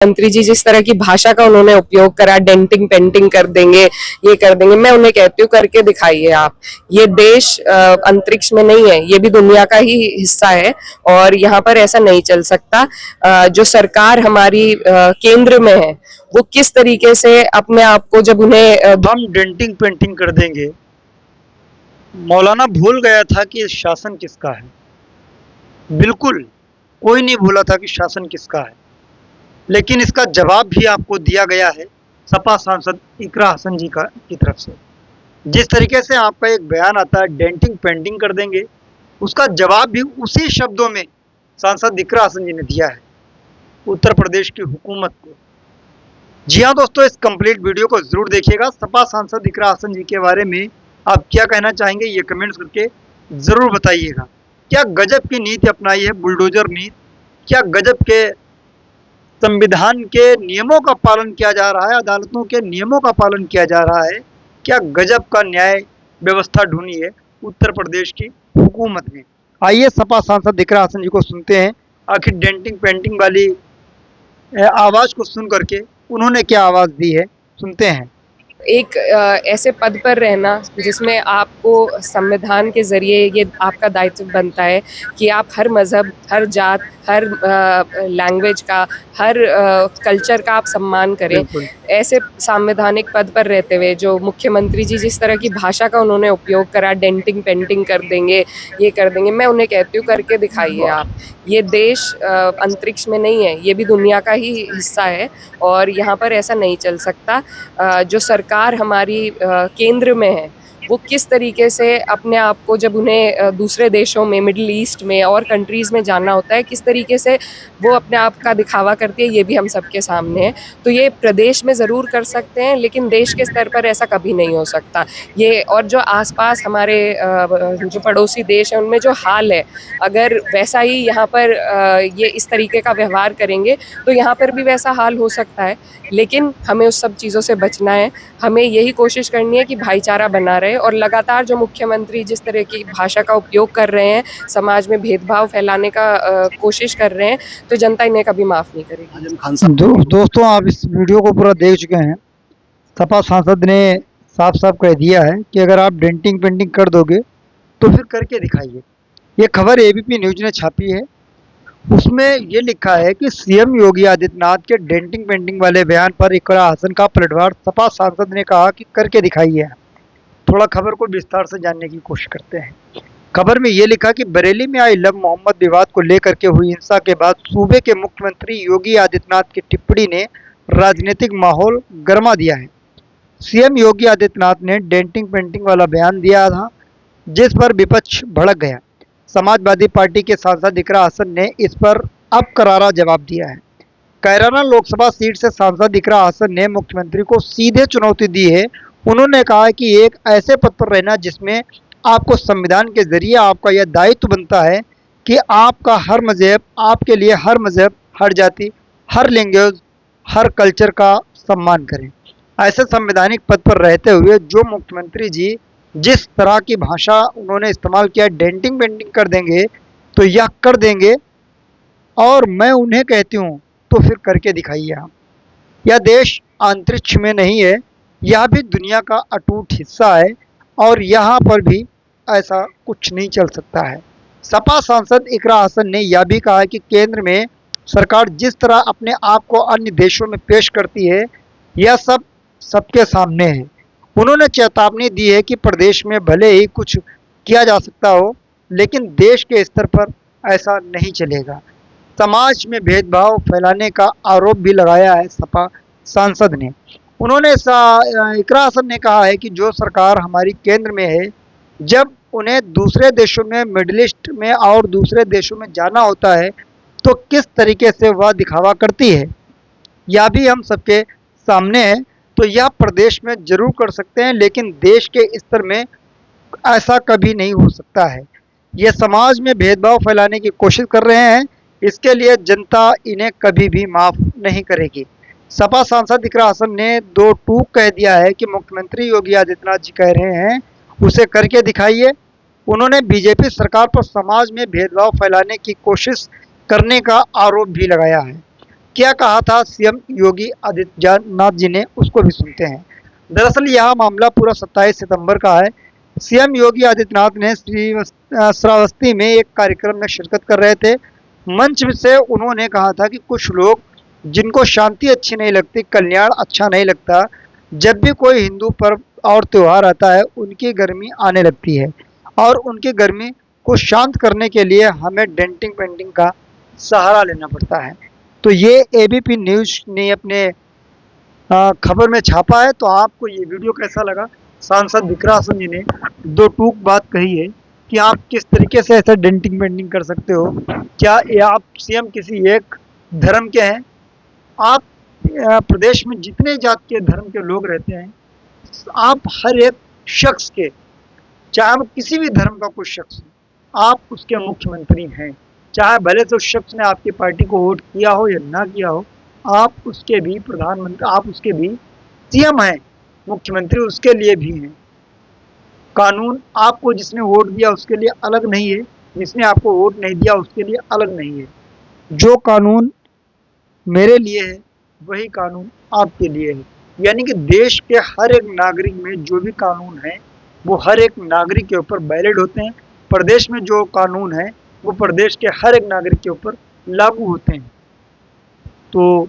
मंत्री जी जिस तरह की भाषा का उन्होंने उपयोग करा, डेंटिंग पेंटिंग कर देंगे, ये कर देंगे। मैं उन्हें कहती हूँ करके दिखाइए आप। ये देश अंतरिक्ष में नहीं है, ये भी दुनिया का ही हिस्सा है और यहाँ पर ऐसा नहीं चल सकता। जो सरकार हमारी केंद्र में है वो किस तरीके से अपने आप को जब उन्हें हम डेंटिंग पेंटिंग कर देंगे। मौलाना भूल गया था कि शासन किसका है। बिल्कुल कोई नहीं भूला था कि शासन किसका है, लेकिन इसका जवाब भी आपको दिया गया है सपा सांसद इकरा हसन जी की तरफ से। जिस तरीके से आपका एक बयान आता है डेंटिंग पेंटिंग कर देंगे, उसका जवाब भी उसी शब्दों में सांसद इकरा हसन जी ने दिया है उत्तर प्रदेश की हुकूमत को। जी हाँ दोस्तों, इस कंप्लीट वीडियो को जरूर देखिएगा। सपा सांसद इकरा हसन जी के बारे में आप क्या कहना चाहेंगे ये कमेंट्स करके जरूर बताइएगा। क्या गजब की नीति अपनाई है, बुलडोजर नीति। क्या गजब के संविधान के नियमों का पालन किया जा रहा है, अदालतों के नियमों का पालन किया जा रहा है। क्या गजब का न्याय व्यवस्था ढूंढी है उत्तर प्रदेश की हुकूमत ने। आइए सपा सांसद इकरा हसन जी को सुनते हैं, आखिर डेंटिंग पेंटिंग वाली आवाज को सुन करके उन्होंने क्या आवाज दी है, सुनते हैं। एक ऐसे पद पर रहना जिसमें आपको संविधान के ज़रिए ये आपका दायित्व बनता है कि आप हर मज़हब, हर जात, हर लैंग्वेज का, हर कल्चर का आप सम्मान करें। ऐसे संवैधानिक पद पर रहते हुए जो मुख्यमंत्री जी जिस तरह की भाषा का उन्होंने उपयोग करा, डेंटिंग पेंटिंग कर देंगे, ये कर देंगे, मैं उन्हें कहती हूँ करके दिखाइए आप। ये देश अंतरिक्ष में नहीं है, ये भी दुनिया का ही हिस्सा है और यहाँ पर ऐसा नहीं चल सकता। जो सरकार हमारी केंद्र में है वो किस तरीके से अपने आप को जब उन्हें दूसरे देशों में, मिडिल ईस्ट में और कंट्रीज़ में जाना होता है, किस तरीके से वो अपने आप का दिखावा करती है, ये भी हम सबके सामने है। तो ये प्रदेश में ज़रूर कर सकते हैं लेकिन देश के स्तर पर ऐसा कभी नहीं हो सकता। ये और जो आसपास हमारे जो पड़ोसी देश हैं उनमें जो हाल है, अगर वैसा ही यहाँ पर ये इस तरीके का व्यवहार करेंगे तो यहाँ पर भी वैसा हाल हो सकता है। लेकिन हमें उस सब चीज़ों से बचना है। हमें यही कोशिश करनी है कि भाईचारा बना रहे और लगातार जो मुख्यमंत्री जिस तरह की भाषा का उपयोग कर रहे हैं, समाज में भेदभाव फैलाने का कोशिश कर रहे हैं, तो जनता इन्हें कभी माफ़ नहीं करेगी। दोस्तों, आप इस वीडियो को पूरा देख चुके हैं। सपा सांसद ने साफ साफ कह दिया है कि अगर आप डेंटिंग पेंटिंग कर दोगे तो फिर करके दिखाइए। ये खबर एबीपी न्यूज ने छापी है। उसमें ये लिखा है कि सीएम योगी आदित्यनाथ के डेंटिंग पेंटिंग वाले बयान पर इकरा हसन का पलटवार, सपा सांसद ने कहा कि करके दिखाइए। थोड़ा खबर को विस्तार से जानने की कोशिश करते हैं। खबर में ये लिखा कि बरेली में आई लव मोहम्मद विवाद को लेकर के हुई हिंसा के बाद सूबे के मुख्यमंत्री योगी आदित्यनाथ की टिप्पणी ने राजनीतिक माहौल गरमा दिया है। सीएम योगी आदित्यनाथ ने डेंटिंग पेंटिंग वाला बयान दिया था जिस पर विपक्ष भड़क गया। समाजवादी पार्टी के सांसद इकरा हसन ने इस पर अब करारा जवाब दिया है। कैराना लोकसभा सीट से सांसद इकरा हसन ने मुख्यमंत्री को सीधे चुनौती दी है। उन्होंने कहा कि एक ऐसे पद पर रहना जिसमें आपको संविधान के जरिए आपका यह दायित्व बनता है कि आपका हर मजहब, आपके लिए हर मजहब, हर जाति, हर लैंग्वेज, हर कल्चर का सम्मान करें। ऐसे संवैधानिक पद पर रहते हुए जो मुख्यमंत्री जी जिस तरह की भाषा उन्होंने इस्तेमाल किया, डेंटिंग पेंटिंग कर देंगे तो यह कर देंगे और मैं उन्हें कहती हूँ तो फिर करके दिखाइए आप। यह देश अंतरिक्ष में नहीं है, यह भी दुनिया का अटूट हिस्सा है और यहाँ पर भी ऐसा कुछ नहीं चल सकता है। सपा सांसद इकरा हसन ने यह भी कहा कि केंद्र में सरकार जिस तरह अपने आप को अन्य देशों में पेश करती है, यह सब सबके सामने है। उन्होंने चेतावनी दी है कि प्रदेश में भले ही कुछ किया जा सकता हो लेकिन देश के स्तर पर ऐसा नहीं चलेगा। समाज में भेदभाव फैलाने का आरोप भी लगाया है सपा सांसद ने। उन्होंने इकरा हसन ने कहा है कि जो सरकार हमारी केंद्र में है, जब उन्हें दूसरे देशों में, मिडिल ईस्ट में और दूसरे देशों में जाना होता है तो किस तरीके से वह दिखावा करती है, यह भी हम सबके सामने है। तो यह प्रदेश में जरूर कर सकते हैं लेकिन देश के स्तर में ऐसा कभी नहीं हो सकता है। ये समाज में भेदभाव फैलाने की कोशिश कर रहे हैं, इसके लिए जनता इन्हें कभी भी माफ़ नहीं करेगी। सपा सांसद इकरा हसन ने दो टूक कह दिया है कि मुख्यमंत्री योगी आदित्यनाथ जी कह रहे हैं उसे करके दिखाइए। उन्होंने बीजेपी सरकार पर समाज में भेदभाव फैलाने की कोशिश करने का आरोप भी लगाया है। क्या कहा था सीएम योगी आदित्यनाथ जी ने, उसको भी सुनते हैं। दरअसल यह मामला पूरा 27 सितंबर का है। सीएम योगी आदित्यनाथ ने श्रावस्ती में एक कार्यक्रम में शिरकत कर रहे थे। मंच से उन्होंने कहा था कि कुछ लोग जिनको शांति अच्छी नहीं लगती, कल्याण अच्छा नहीं लगता, जब भी कोई हिंदू पर्व और त्यौहार आता है उनकी गर्मी आने लगती है और उनकी गर्मी को शांत करने के लिए हमें डेंटिंग पेंटिंग का सहारा लेना पड़ता है। तो ये एबीपी न्यूज़ ने अपने खबर में छापा है। तो आपको ये वीडियो कैसा लगा? सांसद विक्रासन जी ने दो टूक बात कही है कि आप किस तरीके से ऐसे डेंटिंग पेंटिंग कर सकते हो। क्या ये आप सीएम किसी एक धर्म के हैं? आप प्रदेश में जितने जात के धर्म के लोग रहते हैं, आप हर एक शख्स के, चाहे वो किसी भी धर्म का कोई शख्स हो, आप उसके मुख्यमंत्री हैं। चाहे भले से उस शख्स ने आपकी पार्टी को वोट किया हो या ना किया हो, आप उसके भी प्रधानमंत्री, आप उसके भी सीएम हैं, मुख्यमंत्री उसके लिए भी हैं। कानून आपको जिसने वोट दिया उसके लिए अलग नहीं है, जिसने आपको वोट नहीं दिया उसके लिए अलग नहीं है। जो कानून मेरे लिए है वही कानून आपके लिए है। यानी कि देश के हर एक नागरिक में जो भी कानून है वो हर एक नागरिक के ऊपर वैलिड होते हैं। प्रदेश में जो कानून है वो प्रदेश के हर एक नागरिक के ऊपर लागू होते हैं। तो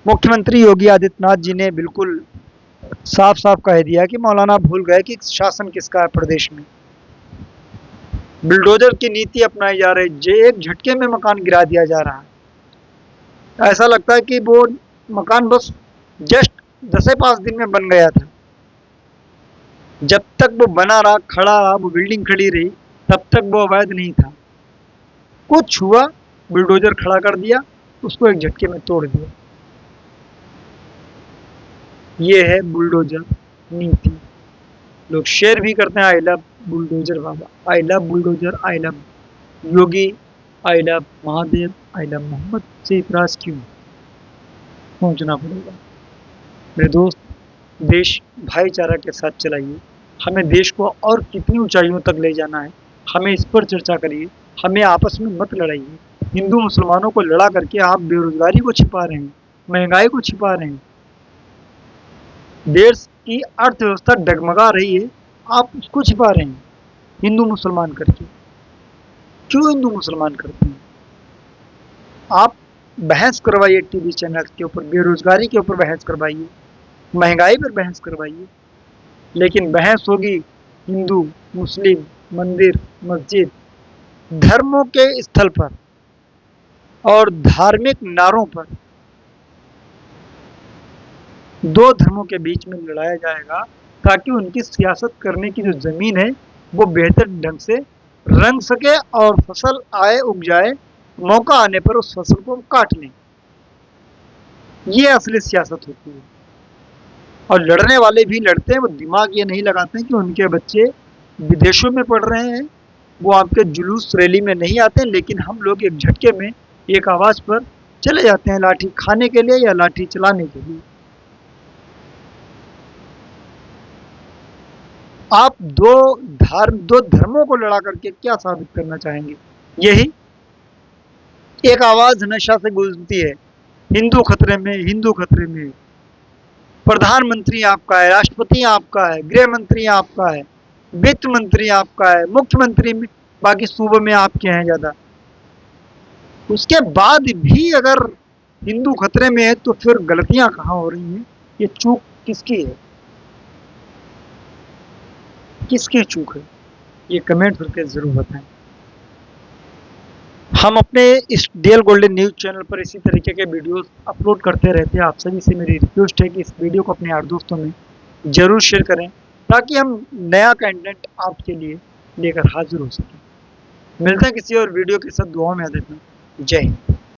मुख्यमंत्री योगी आदित्यनाथ जी ने बिल्कुल साफ साफ कह दिया कि मौलाना भूल गए कि शासन किसका है प्रदेश में। बुलडोजर की नीति अपनाई जा रही है, एक झटके में मकान गिरा दिया जा रहा है। ऐसा लगता है कि वो मकान बस जस्ट 10-5 दिन में बन गया था। जब तक वो बना रहा, खड़ा रहा, वो बिल्डिंग खड़ी रही, तब तक वो अवैध नहीं था। कुछ हुआ, बुलडोजर खड़ा कर दिया, उसको एक झटके में तोड़ दिया। ये है बुलडोजर नीति। लोग शेयर भी करते हैं, I love bulldozer Baba, I love bulldozer, I love Yogi, I love Mahadev, I love Mohammad. से इतराज क्यों पहुंचना पड़ेगा? मेरे दोस्त, देश भाईचारा के साथ चलाइए। हमें देश को और कितनी ऊंचाइयों तक ले जाना है, हमें इस पर चर्चा करिए। हमें आपस में मत लड़ाइए। हिंदू मुसलमानों को लड़ा करके आप बेरोजगारी को छिपा रहे हैं, महंगाई को छिपा रहे हैं। देश की अर्थव्यवस्था डगमगा रही है, आप उसको छिपा रहे हैं हिंदू मुसलमान करके। क्यों हिंदू मुसलमान करते हैं? आप बहस करवाइए टीवी चैनल के ऊपर, बेरोजगारी के ऊपर बहस करवाइए, महंगाई पर बहस करवाइए। लेकिन बहस होगी हिंदू मुस्लिम, मंदिर मस्जिद, धर्मों के स्थल पर और धार्मिक नारों पर। दो धर्मों के बीच में लड़ाया जाएगा ताकि उनकी सियासत करने की जो जमीन है वो बेहतर ढंग से रंग सके और फसल आए, उग जाए, मौका आने पर उस फसल को काट लें। ये असली सियासत होती है। और लड़ने वाले भी लड़ते हैं, वो दिमाग ये नहीं लगाते हैं कि उनके बच्चे विदेशों में पढ़ रहे हैं, वो आपके जुलूस रैली में नहीं आते, लेकिन हम लोग एक झटके में एक आवाज पर चले जाते हैं, लाठी खाने के लिए या लाठी चलाने के लिए। आप दो धर्मों को लड़ा करके क्या साबित करना चाहेंगे? यही एक आवाज हमेशा से गूंजती है, हिंदू खतरे में, हिंदू खतरे में। प्रधानमंत्री आपका है, राष्ट्रपति आपका है, गृह मंत्री आपका है, वित्त मंत्री आपका है, मुख्यमंत्री में बाकी सूबों में आपके हैं ज्यादा। उसके बाद भी अगर हिंदू खतरे में है तो फिर गलतियां कहाँ हो रही हैं? ये चूक किसकी है? किसकी चूक है? ये कमेंट करके जरूर बताएं। हम अपने इस डीएल गोल्डन न्यूज चैनल पर इसी तरीके के वीडियोस अपलोड करते रहते हैं। आप सभी से मेरी रिक्वेस्ट है कि इस वीडियो को अपने यार दोस्तों में जरूर शेयर करें ताकि हम नया कंटेंट आपके लिए लेकर हाजिर हो सकें। मिलते हैं किसी और वीडियो के साथ। दुआ में याद रखना। जय हिंद।